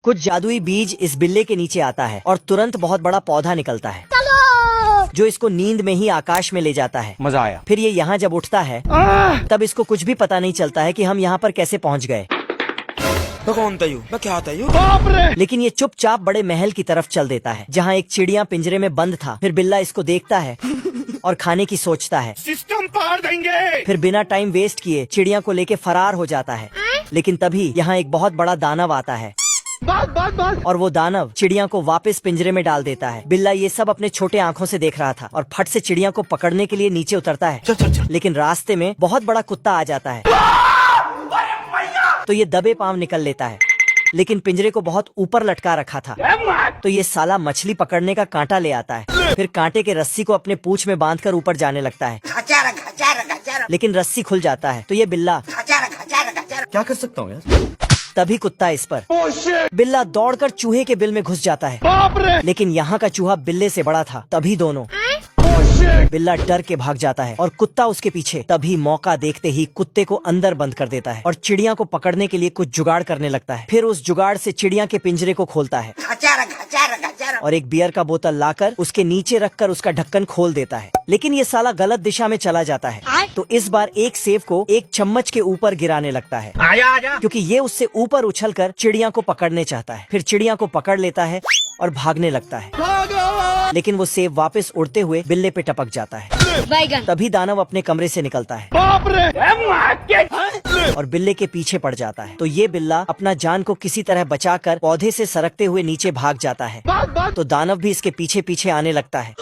कुछ जादुई बीज इस बिल्ले के नीचे आता है और तुरंत बहुत बड़ा पौधा निकलता है जो इसको नींद में ही आकाश में ले जाता है। मजा आया। फिर ये यहाँ जब उठता है तब इसको कुछ भी पता नहीं चलता है कि हम यहाँ पर कैसे पहुँच गए। मैं कौन था मैं क्या था लेकिन ये चुपचाप बड़े महल की तरफ चल देता है जहाँ एक चिड़िया पिंजरे में बंद था। फिर बिल्ला इसको देखता है और खाने की सोचता है। सिस्टम पार देंगे। फिर बिना टाइम वेस्ट किए चिड़िया को लेके फरार हो जाता है। लेकिन तभी यहाँ एक बहुत बड़ा दानव आता है और वो दानव चिड़िया को वापस पिंजरे में डाल देता है। बिल्ला ये सब अपने छोटे आँखों से देख रहा था और फट से चिड़िया को पकड़ने के लिए नीचे उतरता है। चल। लेकिन रास्ते में बहुत बड़ा कुत्ता आ जाता है तो ये दबे पांव निकल लेता है। लेकिन पिंजरे को बहुत ऊपर लटका रखा था तो ये साला मछली पकड़ने का कांटा ले आता है। फिर कांटे के रस्सी को अपने पूंछ में बांधकर ऊपर जाने लगता है। लेकिन रस्सी खुल जाता है तो ये बिल्ला क्या कर सकता हूँ यार। तभी कुत्ता इस पर बिल्ला दौड़कर चूहे के बिल में घुस जाता है। लेकिन यहाँ का चूहा बिल्ले से बड़ा था। तभी दोनों बिल्ला डर के भाग जाता है और कुत्ता उसके पीछे। तभी मौका देखते ही कुत्ते को अंदर बंद कर देता है और चिड़िया को पकड़ने के लिए कुछ जुगाड़ करने लगता है। फिर उस जुगाड़ से चिड़िया के पिंजरे को खोलता है और एक बियर का बोतल लाकर उसके नीचे रखकर उसका ढक्कन खोल देता है। लेकिन ये साला गलत दिशा में चला जाता है तो इस बार एक सेब को एक चम्मच के ऊपर गिराने लगता है आजा। क्योंकि ये उससे ऊपर उछलकर चिड़िया को पकड़ने चाहता है। फिर चिड़िया को पकड़ लेता है और भागने लगता है। लेकिन वो सेब वापस उड़ते हुए बिल्ले पे टपक जाता है। तभी दानव अपने कमरे से निकलता है और बिल्ले के पीछे पड़ जाता है। तो ये बिल्ला अपना जान को किसी तरह बचाकर पौधे से सरकते हुए नीचे भाग जाता है। तो दानव भी इसके पीछे पीछे आने लगता है।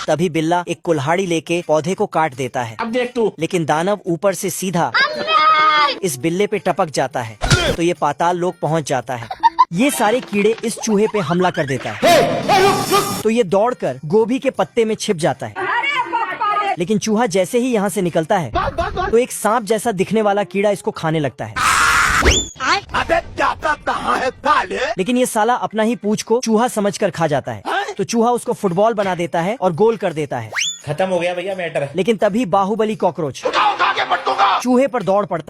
तभी बिल्ला एक कुल्हाड़ी लेके पौधे को काट देता है। अब देख तू। लेकिन दानव ऊपर से सीधा इस बिल्ले पे टपक जाता है तो ये पाताल लोक पहुंच जाता है। ये सारे कीड़े इस चूहे पे हमला कर देता है तो ये दौड़कर गोभी के पत्ते में छिप जाता है। लेकिन चूहा जैसे ही यहाँ से निकलता है तो एक सांप जैसा दिखने वाला कीड़ा इसको खाने लगता है। अबे जाता कहाँ है साले। लेकिन ये साला अपना ही पूंछ को चूहा समझकर खा जाता है तो चूहा उसको फुटबॉल बना देता है और गोल कर देता है। खत्म हो गया भैया मैटर। लेकिन तभी बाहुबली कॉकरोच चूहे पर दौड़ पड़ता